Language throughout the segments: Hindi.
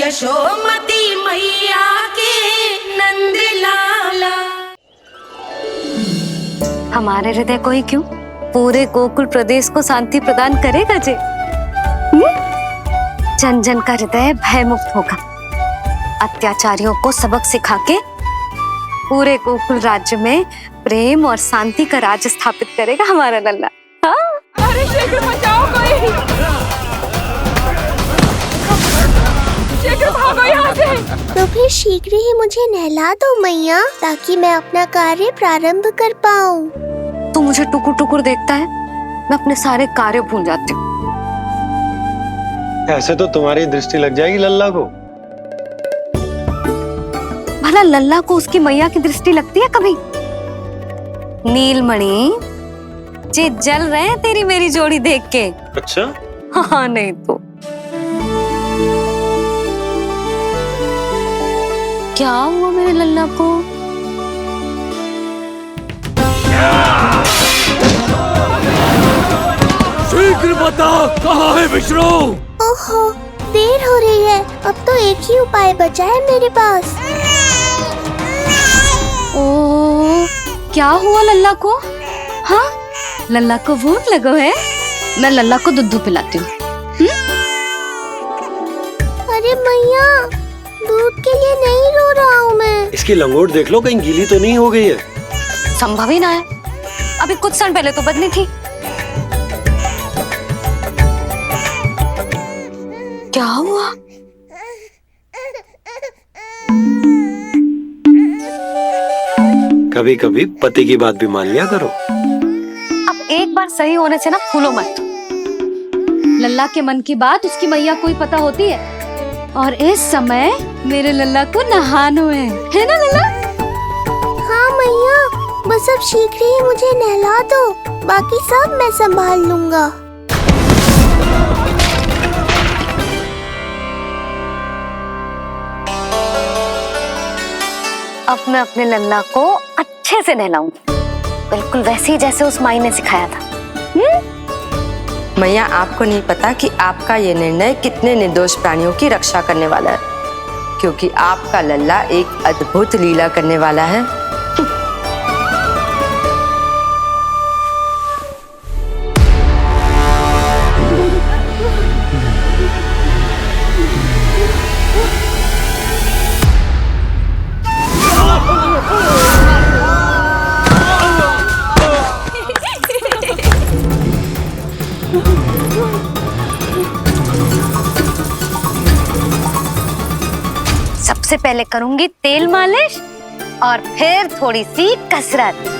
यशोमती मैया के नंद लाला। हमारे हृदय को ही क्यों, पूरे गोकुल प्रदेश को शांति प्रदान करेगा जे। जन जन का हृदय भयमुक्त होगा, अत्याचारियों को सबक सिखा के पूरे गोकुल राज्य में प्रेम और शांति का राज स्थापित करेगा हमारा लल्ला। हाँ? अरे शीघ्र बचाओ कोई, शीघ्र भागो यहाँ से। तो फिर शीघ्र ही मुझे नहला दो मैया, ताकि मैं अपना कार्य प्रारंभ कर पाऊँ। तू मुझे टुकुर टुकुर देखता है, मैं अपने सारे कार्य भूल जाती हूँ। ऐसे तो तुम्हारी दृष्टि लग जाएगी लल्ला को। भला लल्ला को उसकी मैया की दृष्टि लगती है कभी? नीलमणि जे जल रहे हैं तेरी मेरी जोड़ी देख के। अच्छा? हाँ नहीं तो क्या हुआ मेरे लल्ला को? शीघ्र बता, कहाँ है विष्णु? ओहो, देर हो रही है, अब तो एक ही उपाय बचा है मेरे पास। ओ, क्या हुआ लल्ला को? हाँ, लल्ला को भूख लगो है? मैं लल्ला को दूध पिलाती हूँ। अरे मैया, दूध के लिए नहीं रो रहा हूँ मैं। इसकी लंगोट देख लो, कहीं गीली तो नहीं हो गई है। संभव ही ना है, अभी कुछ क्षण पहले तो बदली थी। क्या हुआ? कभी कभी पति की बात भी मान लिया करो। अब एक बार सही होने से ना फूलो मत। लल्ला के मन की बात उसकी मैया को ही पता होती है, और इस समय मेरे लल्ला को नहानो है ना लल्ला? हाँ मैया, बस अब शीघ्र ही मुझे नहला दो, बाकी सब मैं संभाल लूंगा। अब मैं अपने लल्ला को अच्छे से नहलाऊंगी, बिल्कुल वैसे ही जैसे उस माई ने सिखाया था। मैया, आपको नहीं पता कि आपका ये निर्णय कितने निर्दोष प्राणियों की रक्षा करने वाला है, क्योंकि आपका लल्ला एक अद्भुत लीला करने वाला है। सबसे पहले करूंगी तेल मालिश और फिर थोड़ी सी कसरत।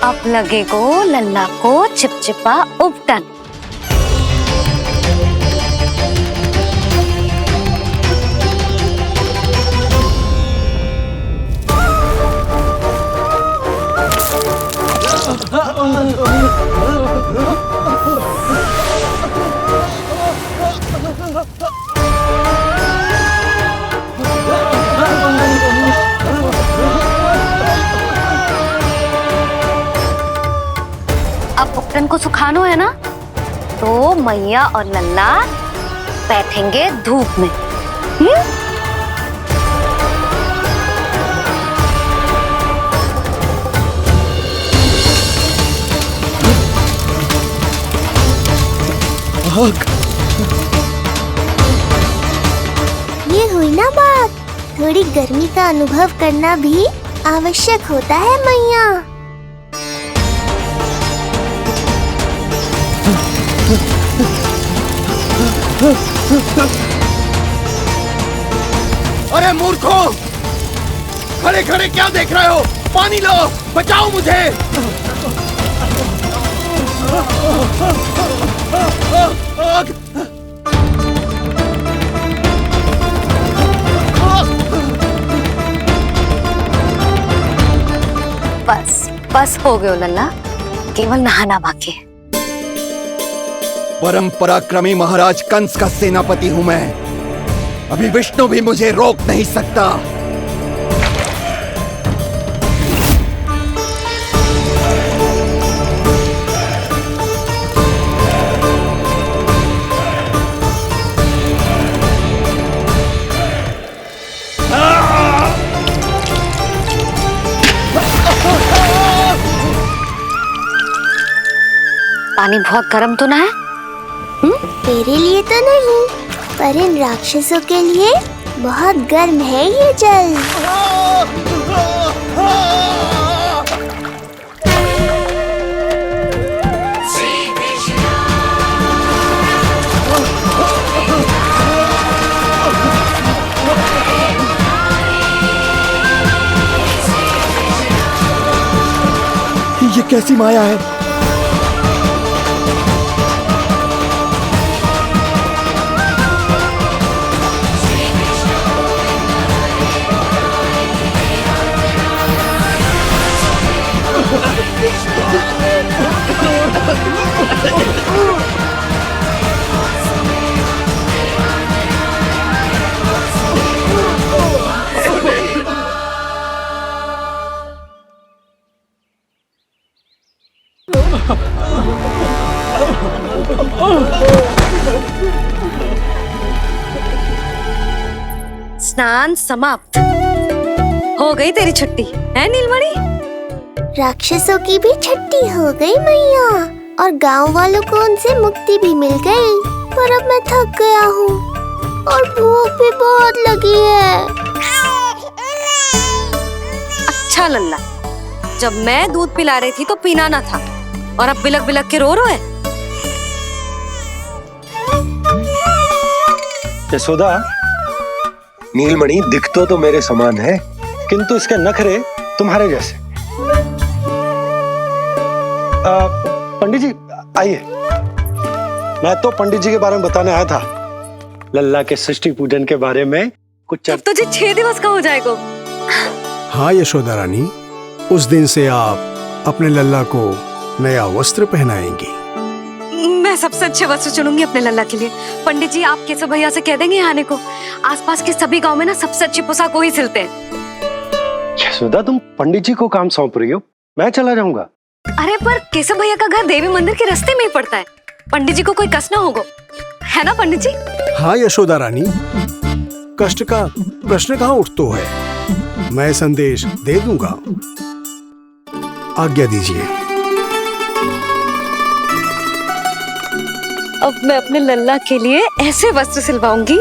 अब लगेगो लल्ला को चिपचिपा उपटन। अब उपटन को सुखानो है ना, तो मैया और लल्ला बैठेंगे धूप में। ये हुई ना बात। थोड़ी गर्मी का अनुभव करना भी आवश्यक होता है मैया। अरे मूर्खों, खड़े खड़े क्या देख रहे हो? पानी लो, बचाओ मुझे। बस बस हो गयो लल्ला, केवल नहाना बाकी है। परम पराक्रमी महाराज कंस का सेनापति हूं मैं। अभी विष्णु भी मुझे रोक नहीं सकता। पानी बहुत गर्म तो ना है? तेरे लिए तो नहीं, पर इन राक्षसों के लिए बहुत गर्म है ये जल। ये कैसी माया है? स्नान समाप्त। हो गई तेरी छुट्टी है नीलमणि? राक्षसों की भी छुट्टी हो गई मैया, और गांव वालों को उनसे मुक्ति भी मिल गई। पर अब मैं थक गया हूँ और भूख भी बहुत लगी है। अच्छा लल्ला, जब मैं दूध पिला रही थी तो पीना ना था, और अब बिलक बिलक के रो है। यशोदा, नीलमणि दिखतो तो मेरे समान है, किंतु इसके नखरे तुम्हारे जैसे। पंडित जी आइए। मैं तो पंडित जी के बारे में बताने आया था, लल्ला के सृष्टि पूजन के बारे में कुछ। अब तुझे 6 दिवस का हो जाएगा। हाँ यशोदा रानी, उस दिन से आप अपने लल्ला को नया वस्त्र पहनाएंगी। मैं सबसे अच्छे वस्त्र चुनूंगी अपने लल्ला के लिए। पंडित जी आप केशव भैया से कह देंगे आने को। आसपास के सभी गांव में ना सबसे अच्छी पोशाक वही सिलते हैं। यशोदा, तुम पंडित जी को काम सौंप रही हो, मैं चला जाऊंगा। अरे पर केशव भैया का घर देवी मंदिर के रास्ते में ही पड़ता है, पंडित जी को कोई कष्ट ना होगा, है ना पंडित जी? हाँ यशोदा रानी, कष्ट का प्रश्न कहाँ उठतो है। मैं संदेश दे दूंगा। आज्ञा दीजिए। अब मैं अपने लल्ला के लिए ऐसे वस्त्र सिलवाऊंगी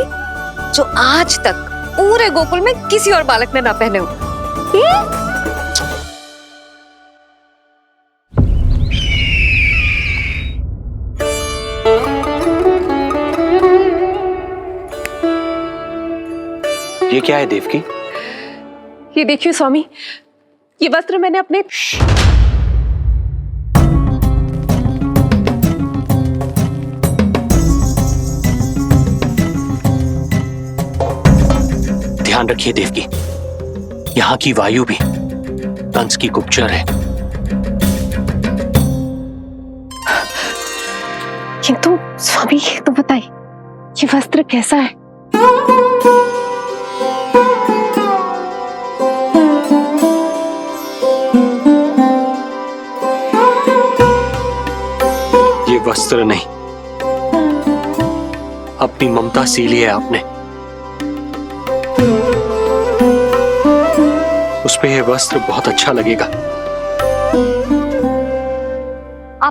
जो आज तक पूरे गोकुल में किसी और बालक ने ना पहने हो। ये क्या है देवकी? ये देखिए स्वामी, ये वस्त्र मैंने अपने ध्यान रखिए देवकी, यहाँ की वायु भी कंस की गुप्तचर है। किंतु स्वामी ये तो बताइए, ये वस्त्र कैसा है? ये वस्त्र नहीं, अपनी ममता सी ली है आपने। उस पे यह वस्त्र बहुत अच्छा लगेगा।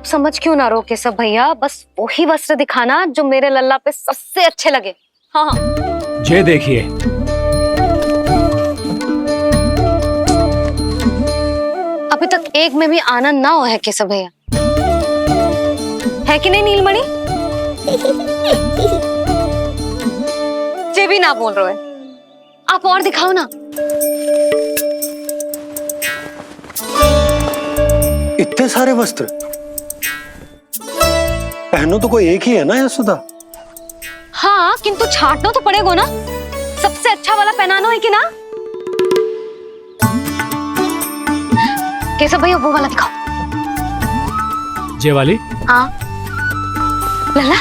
आप समझ क्यों ना रहो केशव भैया, बस वही वस्त्र दिखाना जो मेरे लल्ला पे सबसे अच्छे लगे। हाँ हाँ। ये देखिए, अभी तक एक में भी आनंद ना हो है केशव भैया, है कि नहीं नीलमणि? ये भी ना बोल रहे हो, आप और दिखाओ ना। इतने सारे वस्त्र पहनो तो कोई एक ही है ना यशोदा? हाँ, किंतु छांटना तो पड़ेगा ना, सबसे अच्छा वाला पहनाना है कि ना। केशव भैया वो वाला दिखाओ। ये वाली? हाँ लल्ला।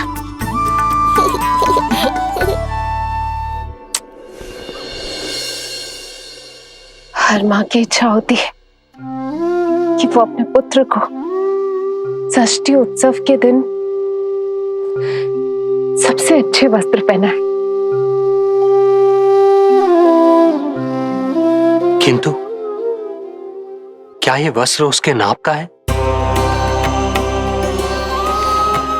हर माँ की इच्छा होती है कि वो अपने पुत्र को षष्ठी उत्सव के दिन सबसे अच्छे वस्त्र पहनाए। किंतु क्या ये वस्त्र उसके नाप का है?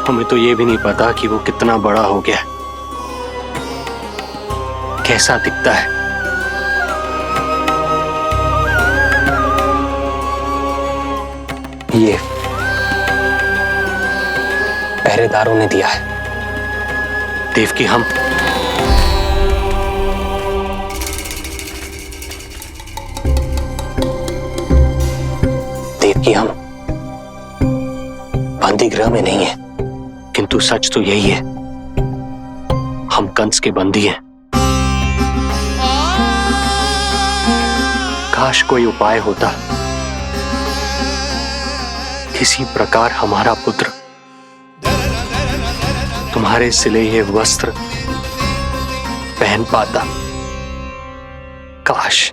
हमें तो ये भी नहीं पता कि वो कितना बड़ा हो गया, कैसा दिखता है। ये पहरेदारों ने दिया है। देवकी, हम बंदी गृह में नहीं है, किंतु सच तो यही है, हम कंस के बंदी हैं। काश कोई उपाय होता, किसी प्रकार हमारा पुत्र तुम्हारे सिले ये वस्त्र पहन पाता। काश।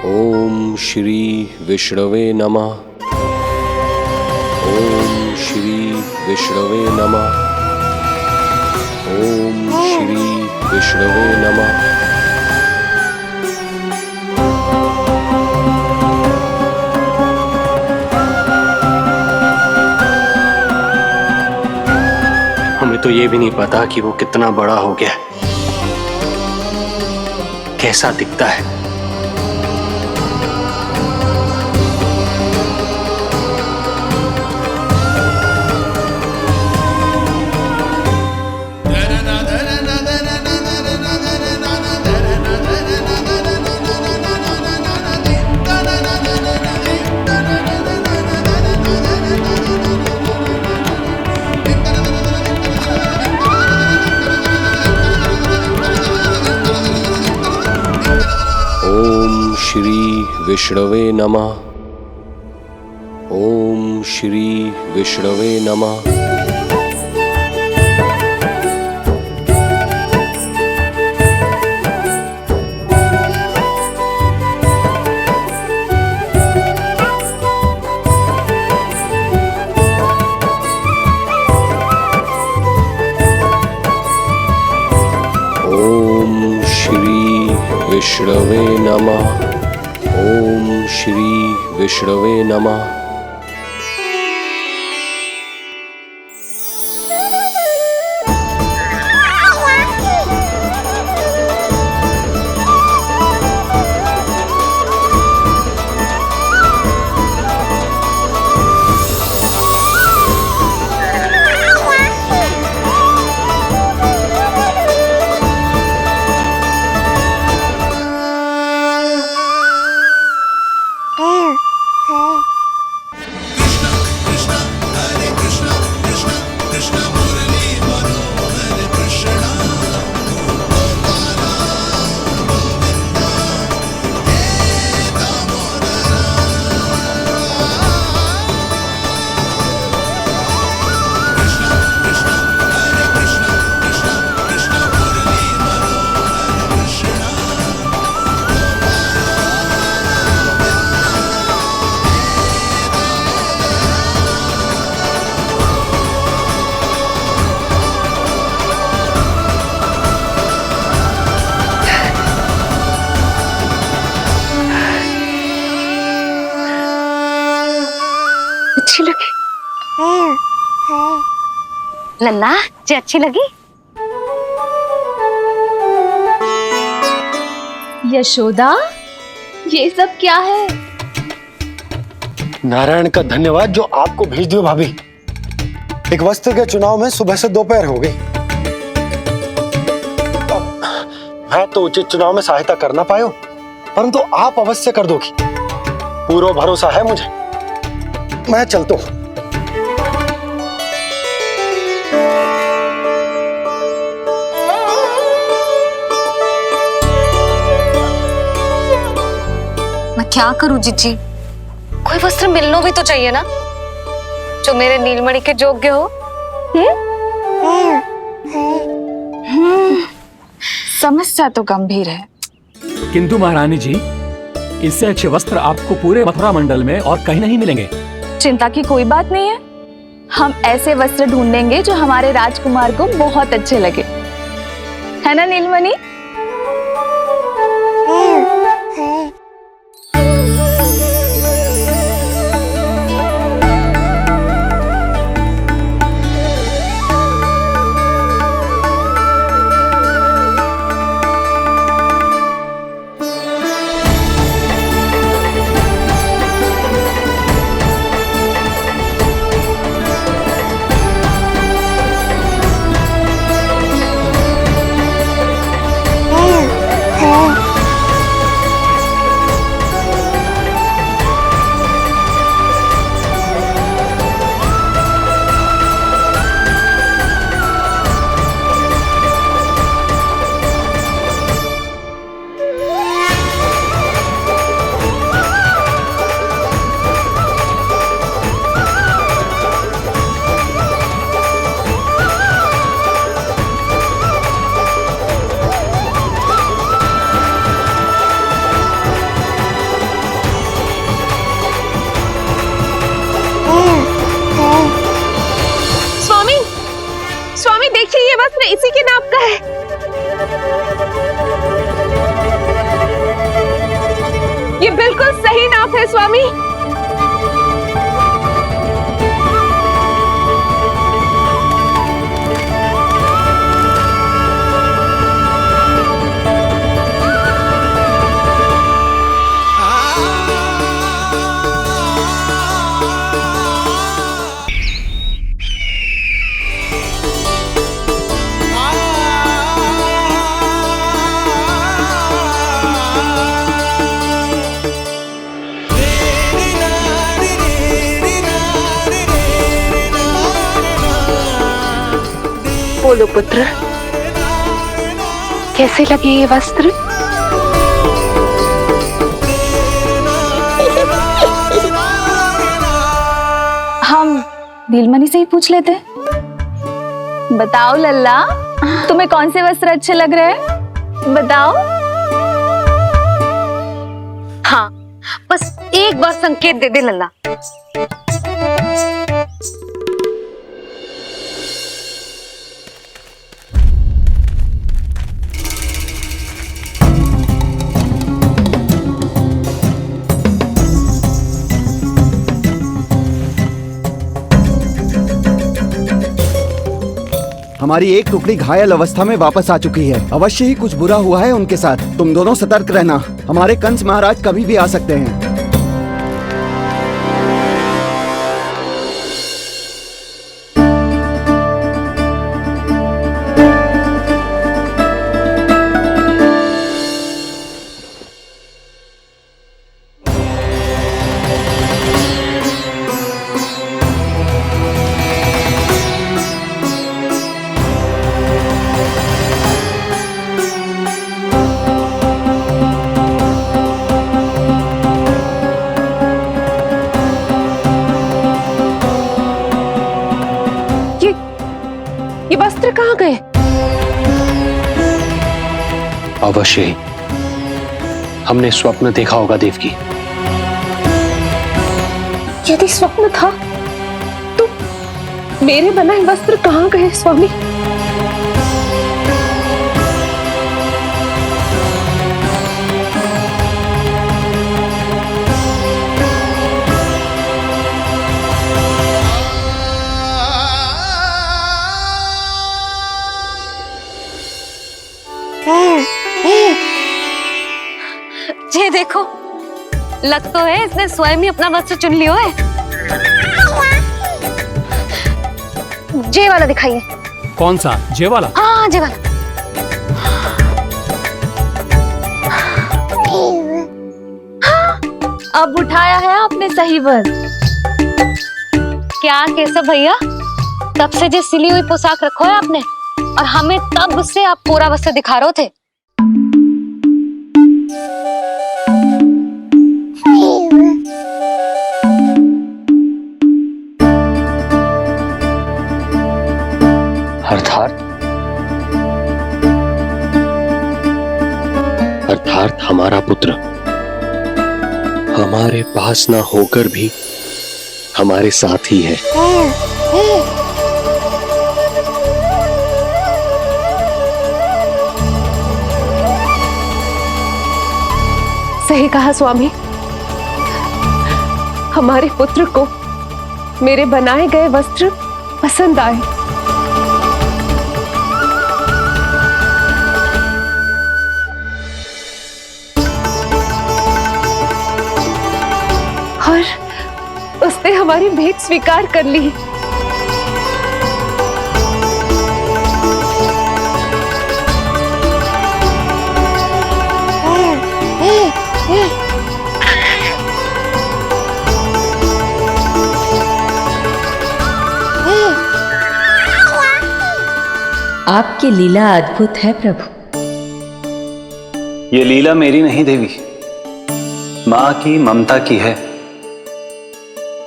ओम श्री विष्णवे नमः। ओम श्री विष्णवे नमः। ओम श्री विष्णवे नमः। हमें तो ये भी नहीं पता कि वो कितना बड़ा हो गया, कैसा दिखता है। ओम श्री विष्णवे नमः। ओम श्री विष्णवे नमः। ओम श्री विष्णवे नमः। ओम श्री विष्णवे नमः। लल्ला जी अच्छी लगी? यशोदा, ये सब क्या है? नारायण का धन्यवाद जो आपको भेज दियो भाभी। एक वस्त्र के चुनाव में सुबह से दोपहर हो गई। मैं तो उचित चुनाव में सहायता कर ना पायो, परंतु आप अवश्य कर दोगी, पूरा भरोसा है मुझे। मैं चलता हूं। मैं क्या करूं जीजी? कोई वस्त्र मिलना भी तो चाहिए ना जो मेरे नीलमणि के योग्य हो। समस्या तो गंभीर है, किंतु महारानी जी, इससे अच्छे वस्त्र आपको पूरे मथुरा मंडल में और कहीं नहीं मिलेंगे। चिंता की कोई बात नहीं है। हम ऐसे वस्त्र ढूंढेंगे जो हमारे राजकुमार को बहुत अच्छे लगे, है ना नीलमणि? ये वस्त्र इसी के नाप का है। ये बिल्कुल सही नाप है स्वामी। बोलो पुत्र, कैसे लगे ये वस्त्र? हम नीलमणि से ही पूछ लेते। बताओ लल्ला, तुम्हें कौन से वस्त्र अच्छे लग रहे हैं? बताओ। हाँ, बस एक बार संकेत दे दे लल्ला। हमारी एक टुकड़ी घायल अवस्था में वापस आ चुकी है। अवश्य ही कुछ बुरा हुआ है उनके साथ। तुम दोनों सतर्क रहना, हमारे कंस महाराज कभी भी आ सकते हैं। ये वस्त्र कहाँ गए? अवश्य ही हमने स्वप्न देखा होगा देवकी। यदि स्वप्न था तो मेरे बनाए वस्त्र कहाँ गए स्वामी? ये देखो, लग तो है इसने स्वयं ही अपना वस्त्र चुन लियो है। जे वाला दिखाइए। कौन सा? जे वाला? हाँ, जे वाला। अब उठाया है आपने सही वस्त्र। क्या केशव भैया, तब से जो सिली हुई पोशाक रखो है आपने, और हमें तब से आप पूरा वस्त्र दिखा रहे थे। अर्थात हमारा पुत्र हमारे पास ना होकर भी हमारे साथ ही है। सही कहा स्वामी, हमारे पुत्र को मेरे बनाए गए वस्त्र पसंद आए। और उसने हमारी भेंट स्वीकार कर ली। आपकी लीला अद्भुत है प्रभु। ये लीला मेरी नहीं देवी, मां की ममता की है।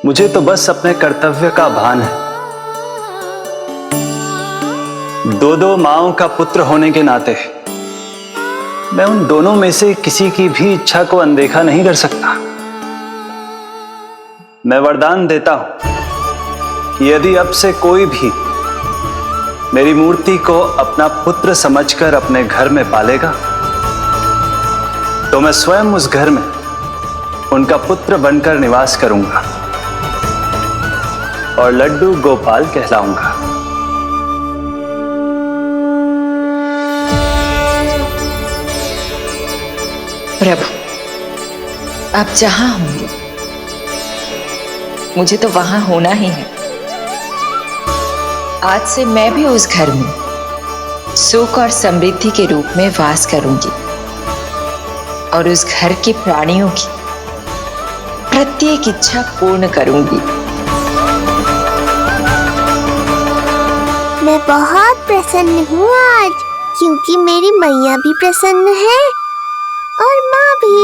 मुझे तो बस अपने कर्तव्य का भान है। दो माओं का पुत्र होने के नाते मैं उन दोनों में से किसी की भी इच्छा को अनदेखा नहीं कर सकता। मैं वरदान देता हूं कि यदि अब से कोई भी मेरी मूर्ति को अपना पुत्र समझकर अपने घर में पालेगा, तो मैं स्वयं उस घर में उनका पुत्र बनकर निवास करूंगा और लड्डू गोपाल कहलाऊंगा। प्रभु, आप जहां होंगे मुझे तो वहां होना ही है। आज से मैं भी उस घर में सुख और समृद्धि के रूप में वास करूंगी और उस घर के प्राणियों की प्रत्येक इच्छा पूर्ण करूंगी। मैं बहुत प्रसन्न हूँ आज, क्योंकि मेरी मैया भी प्रसन्न है और माँ भी।